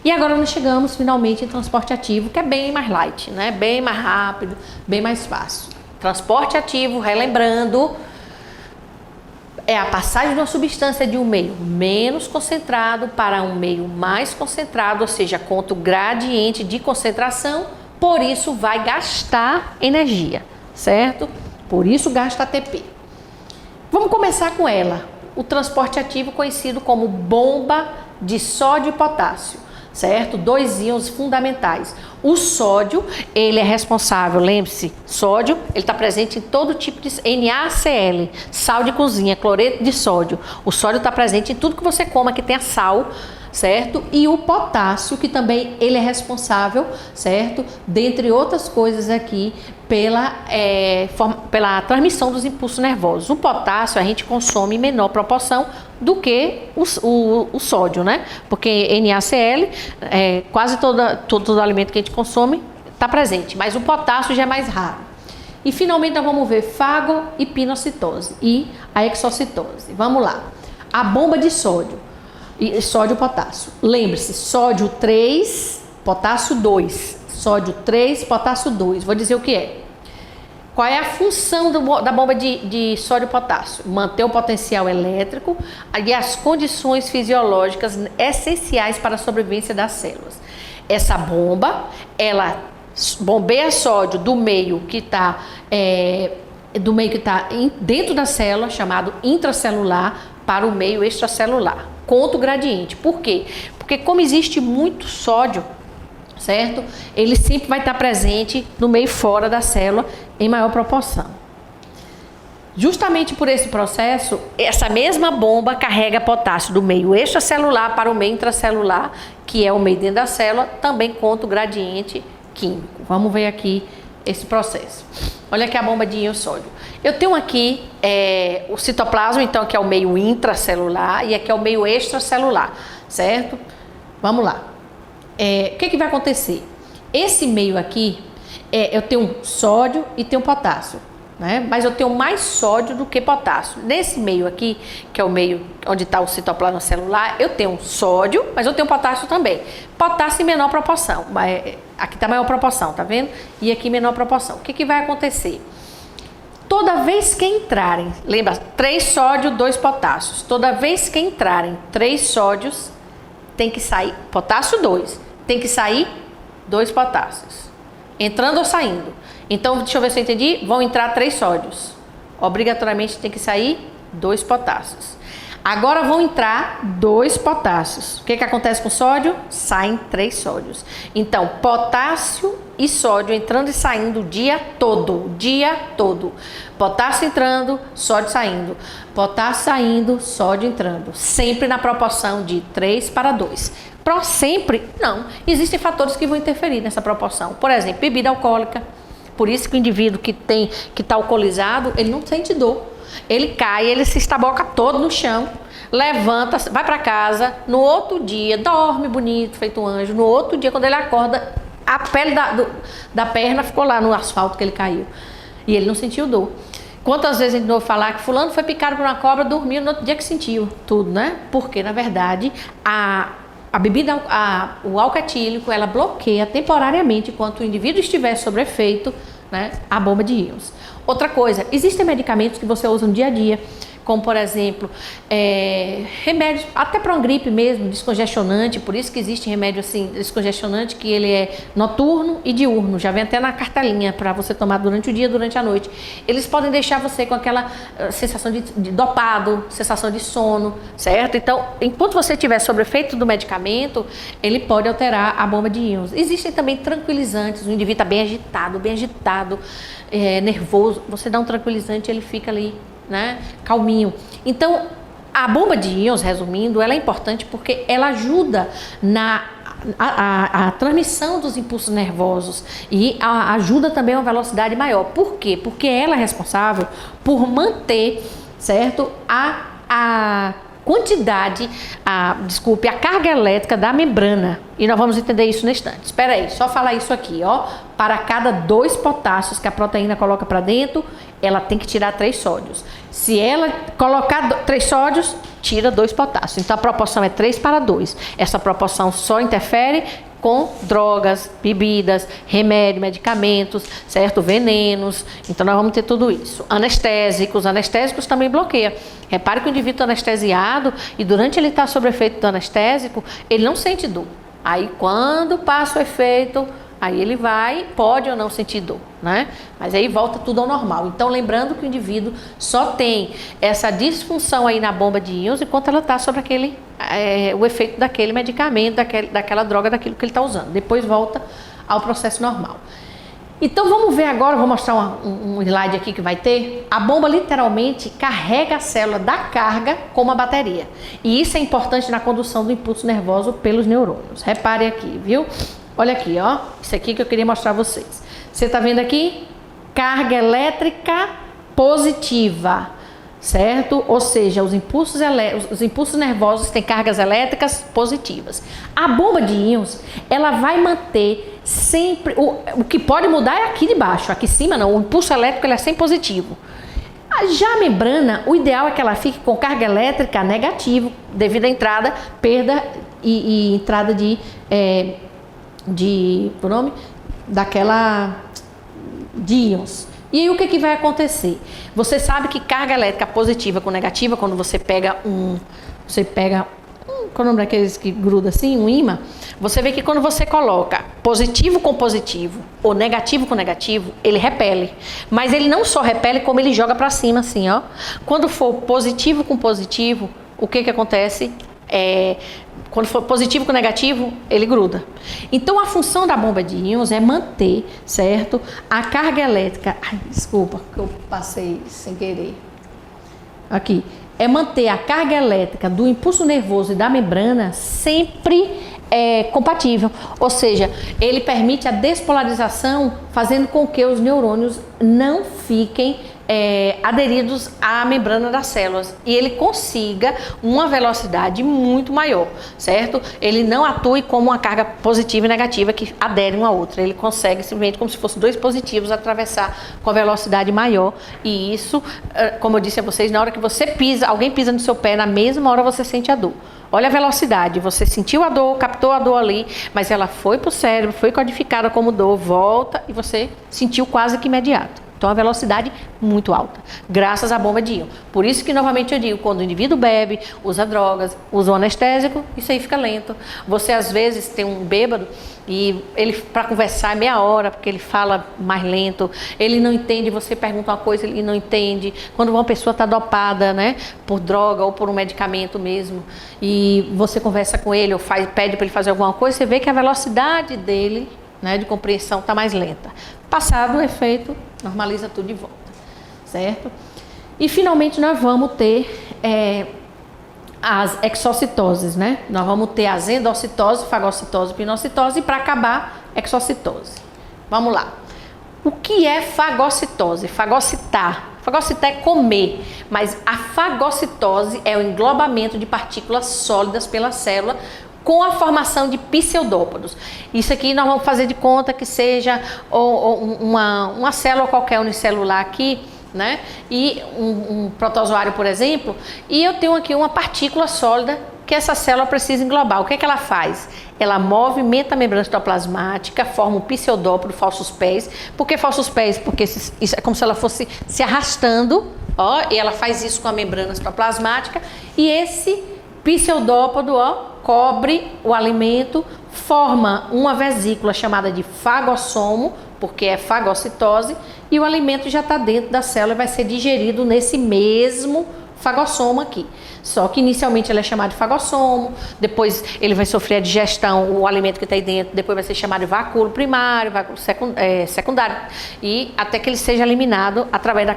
E agora nós chegamos finalmente em transporte ativo, que é bem mais light, né? Bem mais rápido, bem mais fácil. Transporte ativo, relembrando, é a passagem de uma substância de um meio menos concentrado para um meio mais concentrado, ou seja, conta o gradiente de concentração, por isso vai gastar energia, certo? Por isso gasta ATP. Vamos começar com ela, o transporte ativo conhecido como bomba de sódio e potássio. Certo? Dois íons fundamentais. O sódio, ele é responsável, lembre-se, sódio, ele está presente em todo tipo de NaCl, sal de cozinha, cloreto de sódio. O sódio está presente em tudo que você coma que tenha sal, certo? E o potássio, que também ele é responsável, certo? Dentre outras coisas aqui, pela transmissão dos impulsos nervosos. O potássio a gente consome em menor proporção do que o sódio, né? Porque NaCl, quase todo alimento que a gente consome está presente, mas o potássio já é mais raro. E finalmente nós vamos ver fago e pinocitose e a exocitose. Vamos lá. A bomba de sódio. E sódio e potássio. Lembre-se, sódio 3, potássio 2. Sódio 3, potássio 2. Vou dizer o que é. Qual é a função da bomba de sódio e potássio? Manter o potencial elétrico e as condições fisiológicas essenciais para a sobrevivência das células. Essa bomba, ela bombeia sódio do meio que está dentro da célula, chamado intracelular, para o meio extracelular. Conta o gradiente. Por quê? Porque como existe muito sódio, certo? Ele sempre vai estar presente no meio fora da célula em maior proporção. Justamente por esse processo, essa mesma bomba carrega potássio do meio extracelular para o meio intracelular, que é o meio dentro da célula, também conta o gradiente químico. Vamos ver aqui esse processo. Olha aqui a bomba de íon sódio. Eu tenho aqui o citoplasma, então, que é o meio intracelular, e aqui é o meio extracelular, certo? Vamos lá. O que vai acontecer? Esse meio aqui, eu tenho sódio e tenho potássio, né? Mas eu tenho mais sódio do que potássio. Nesse meio aqui, que é o meio onde está o citoplasma celular, eu tenho sódio, mas eu tenho potássio também. Potássio em menor proporção. Aqui está maior proporção, tá vendo? E aqui menor proporção. O que vai acontecer? Toda vez que entrarem, lembra, 3 sódios, 2 potássios. Toda vez que entrarem 3 sódios, tem que sair, potássio 2, tem que sair 2 potássios. Entrando ou saindo. Então, deixa eu ver se eu entendi. Vão entrar 3 sódios. Obrigatoriamente tem que sair 2 potássios. Agora vão entrar 2 potássios. O que acontece com o sódio? Saem 3 sódios. Então, potássio e sódio entrando e saindo o dia todo. Potássio entrando, sódio saindo. Potássio saindo, sódio entrando. Sempre na proporção de 3 para 2. Sempre? Não. Existem fatores que vão interferir nessa proporção. Por exemplo, bebida alcoólica. Por isso que o indivíduo que está alcoolizado, ele não sente dor. Ele cai, ele se estaboca todo no chão, levanta, vai para casa, no outro dia, dorme bonito, feito um anjo. No outro dia, quando ele acorda, a pele da perna ficou lá no asfalto que ele caiu. E ele não sentiu dor. Quantas vezes a gente ouve falar que fulano foi picado por uma cobra, dormiu, no outro dia que sentiu tudo, né? Porque, na verdade, a bebida, o álcool etílico, ela bloqueia temporariamente, enquanto o indivíduo estiver sob efeito, né, a bomba de íons. Outra coisa, existem medicamentos que você usa no dia a dia, como por exemplo, remédios, até para uma gripe mesmo, descongestionante, por isso que existe remédio assim, descongestionante, que ele é noturno e diurno, já vem até na cartelinha para você tomar durante o dia, durante a noite. Eles podem deixar você com aquela sensação de dopado, sensação de sono, certo? Então, enquanto você estiver sob efeito do medicamento, ele pode alterar a bomba de íons. Existem também tranquilizantes, o indivíduo está bem agitado, nervoso, você dá um tranquilizante, ele fica ali, né, calminho. Então, A bomba de íons, resumindo, ela é importante porque ela ajuda na a transmissão dos impulsos nervosos e ajuda também a uma velocidade maior. Por quê? Porque ela é responsável por manter, certo, a quantidade, a carga elétrica da membrana. E nós vamos entender isso no instante. Espera aí, só falar isso aqui, ó. Para cada 2 potássios que a proteína coloca para dentro, ela tem que tirar 3 sódios. Se ela colocar 3 sódios, tira 2 potássios. Então a proporção é 3:2. Essa proporção só interfere com drogas, bebidas, remédio, medicamentos, certo? Venenos. Então nós vamos ter tudo isso. Anestésicos também bloqueiam. Repare que o indivíduo está anestesiado e durante ele estar sob efeito do anestésico, ele não sente dor. Aí quando passa o efeito, aí ele pode ou não sentir dor, né? Mas aí volta tudo ao normal. Então lembrando que o indivíduo só tem essa disfunção aí na bomba de íons enquanto ela está sob o efeito daquele medicamento, daquela droga, daquilo que ele está usando. Depois volta ao processo normal. Então vamos ver agora, vou mostrar um slide aqui que vai ter. A bomba literalmente carrega a célula da carga com uma bateria. E isso é importante na condução do impulso nervoso pelos neurônios. Repare aqui, viu? Olha aqui, ó. Isso aqui que eu queria mostrar a vocês. Você está vendo aqui? Carga elétrica positiva, certo? Ou seja, os impulsos nervosos têm cargas elétricas positivas. A bomba de íons, ela vai manter sempre... O que pode mudar é aqui de baixo. Aqui em cima não. O impulso elétrico ele é sempre positivo. Já a membrana, o ideal é que ela fique com carga elétrica negativa devido à entrada, perda e entrada de íons. E aí o que vai acontecer? Você sabe que carga elétrica positiva com negativa, quando você pega qual é o nome daqueles que gruda assim, um ímã, você vê que quando você coloca positivo com positivo ou negativo com negativo, ele repele. Mas ele não só repele, como ele joga para cima assim, ó. Quando for positivo com positivo, o que acontece? Quando for positivo com negativo, ele gruda. Então a função da bomba de íons é manter, certo, a carga elétrica. Ai, desculpa que eu passei sem querer. Aqui. É manter a carga elétrica do impulso nervoso e da membrana sempre compatível. Ou seja, ele permite a despolarização, fazendo com que os neurônios não fiquem aderidos à membrana das células e ele consiga uma velocidade muito maior, certo? Ele não atue como uma carga positiva e negativa que aderem uma à outra. Ele consegue simplesmente como se fossem 2 positivos atravessar com a velocidade maior e isso, como eu disse a vocês, na hora que você pisa, alguém pisa no seu pé, na mesma hora você sente a dor. Olha a velocidade, você sentiu a dor, captou a dor ali, mas ela foi para o cérebro, foi codificada como dor, volta e você sentiu quase que imediato. Então, a velocidade muito alta, graças à bomba de íon. Por isso que, novamente, eu digo, quando o indivíduo bebe, usa drogas, usa o anestésico, isso aí fica lento. Você, às vezes, tem um bêbado e ele, para conversar, é meia hora, porque ele fala mais lento, ele não entende, você pergunta uma coisa, ele não entende. Quando uma pessoa está dopada, né, por droga ou por um medicamento mesmo, e você conversa com ele ou pede para ele fazer alguma coisa, você vê que a velocidade dele, né, de compreensão está mais lenta. Passado o efeito, normaliza tudo de volta, certo? E finalmente nós vamos ter as exocitoses, né? Nós vamos ter as endocitose, fagocitose, pinocitose e para acabar, exocitose. Vamos lá. O que é fagocitose? Fagocitar. Fagocitar é comer, mas a fagocitose é o englobamento de partículas sólidas pela célula com a formação de pseudópodos. Isso aqui nós vamos fazer de conta que seja uma célula qualquer unicelular aqui, né? E um protozoário, por exemplo, e eu tenho aqui uma partícula sólida que essa célula precisa englobar. O que é que ela faz? Ela movimenta a membrana citoplasmática, forma um pseudópodo, falsos pés. Por que falsos pés? Porque isso é como se ela fosse se arrastando, ó, e ela faz isso com a membrana citoplasmática, e esse pseudópodo, ó, cobre o alimento, forma uma vesícula chamada de fagossomo, porque é fagocitose, e o alimento já está dentro da célula e vai ser digerido nesse mesmo fagossomo aqui. Só que inicialmente ele é chamado de fagossomo, depois ele vai sofrer a digestão, o alimento que está aí dentro, depois vai ser chamado de vacúolo primário, vacúolo secundário, e até que ele seja eliminado através da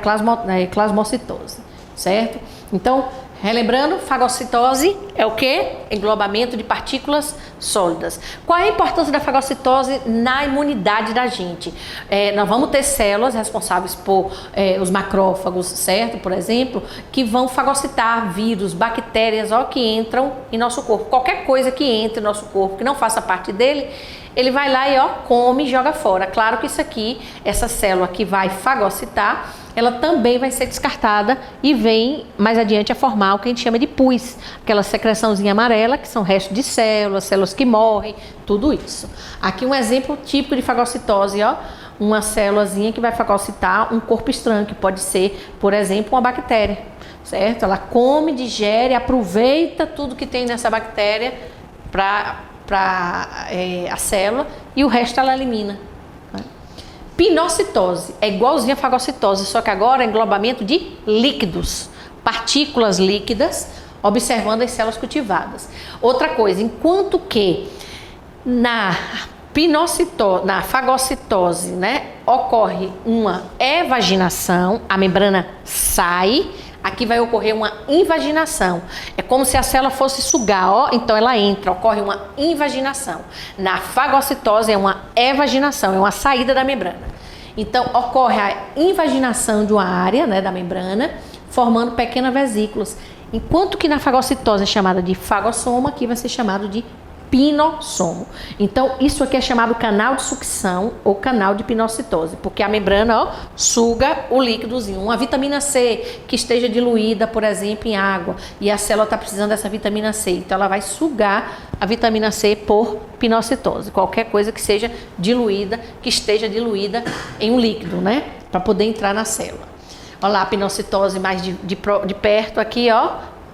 plasmocitose, certo? Então, Relembrando, fagocitose é o quê? Englobamento de partículas sólidas. Qual é a importância da fagocitose na imunidade da gente? Nós vamos ter células responsáveis por os macrófagos, certo? Por exemplo, que vão fagocitar vírus, bactérias, que entram em nosso corpo. Qualquer coisa que entre no nosso corpo, que não faça parte dele, ele vai lá e come e joga fora. Claro que isso aqui, essa célula que vai fagocitar, ela também vai ser descartada e vem mais adiante a formar o que a gente chama de pus, aquela secreçãozinha amarela, que são restos de células, células que morrem, tudo isso. Aqui um exemplo típico de fagocitose, uma célulazinha que vai fagocitar um corpo estranho, que pode ser, por exemplo, uma bactéria, certo? Ela come, digere, aproveita tudo que tem nessa bactéria para a célula e o resto ela elimina. Pinocitose é igualzinha a fagocitose, só que agora é englobamento de líquidos, partículas líquidas, observando as células cultivadas. Outra coisa, enquanto que na fagocitose, ocorre uma evaginação, a membrana sai, aqui vai ocorrer uma invaginação. É como se a célula fosse sugar, então ela entra, ocorre uma invaginação. Na fagocitose é uma evaginação, é uma saída da membrana. Então ocorre a invaginação de uma área, da membrana, formando pequenas vesículas. Enquanto que na fagocitose é chamada de fagossoma, aqui vai ser chamado de pinossomo. Então, isso aqui é chamado canal de sucção ou canal de pinocitose, porque a membrana suga o líquidozinho. Uma vitamina C que esteja diluída, por exemplo, em água, e a célula está precisando dessa vitamina C, então ela vai sugar a vitamina C por pinocitose. Qualquer coisa que seja diluída, que esteja diluída em um líquido, para poder entrar na célula. Olha lá a pinocitose mais de perto aqui,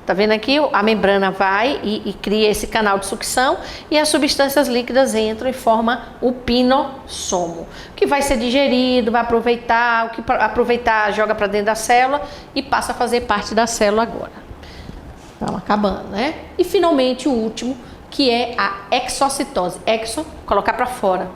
Tá vendo aqui? A membrana vai e cria esse canal de sucção e as substâncias líquidas entram e formam o pinossomo, que vai ser digerido, vai aproveitar, o que aproveitar joga para dentro da célula e passa a fazer parte da célula agora. Estamos acabando, E finalmente o último, que é a exocitose. Exo, colocar para fora.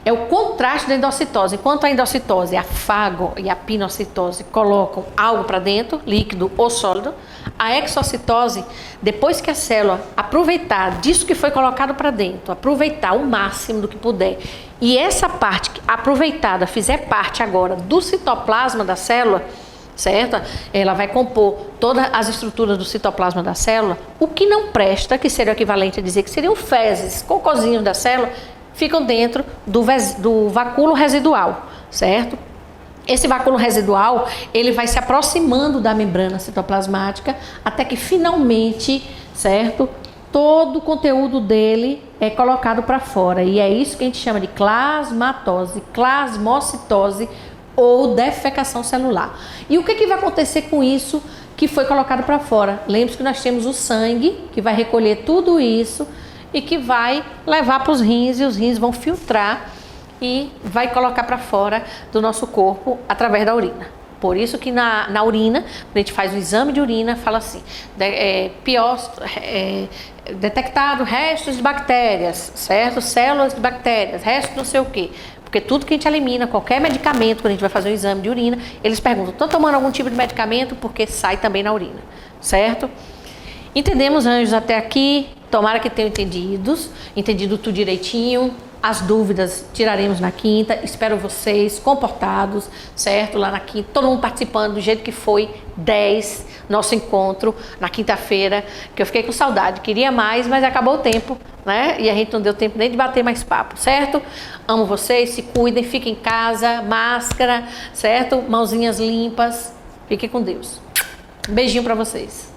É o contraste da endocitose. Enquanto a endocitose, a fago e a pinocitose colocam algo para dentro, líquido ou sólido, a exocitose, depois que a célula aproveitar disso que foi colocado para dentro, aproveitar o máximo do que puder, e essa parte aproveitada fizer parte agora do citoplasma da célula, certo? Ela vai compor todas as estruturas do citoplasma da célula. O que não presta, que seria o equivalente a dizer que seriam fezes, cocôzinhos da célula, ficam dentro do vacúolo residual, certo? Esse vacúolo residual, ele vai se aproximando da membrana citoplasmática até que finalmente, certo? Todo o conteúdo dele é colocado para fora. E é isso que a gente chama de plasmatose, plasmocitose ou defecação celular. E o que vai acontecer com isso que foi colocado para fora? Lembre-se que nós temos o sangue, que vai recolher tudo isso e que vai levar para os rins, e os rins vão filtrar e vai colocar para fora do nosso corpo através da urina. Por isso que na urina, quando a gente faz o exame de urina, fala assim, detectado restos de bactérias, certo? Células de bactérias, restos não sei o quê. Porque tudo que a gente elimina, qualquer medicamento, quando a gente vai fazer um exame de urina, eles perguntam, estão tomando algum tipo de medicamento? Porque sai também na urina, certo? Entendemos, anjos, até aqui? Tomara que tenham entendido tudo direitinho. As dúvidas tiraremos na quinta. Espero vocês comportados, certo? Lá na quinta, todo mundo participando do jeito que foi 10, nosso encontro na quinta-feira, que eu fiquei com saudade. Queria mais, mas acabou o tempo, E a gente não deu tempo nem de bater mais papo, certo? Amo vocês, se cuidem, fiquem em casa, máscara, certo? Mãozinhas limpas. Fiquem com Deus. Um beijinho para vocês.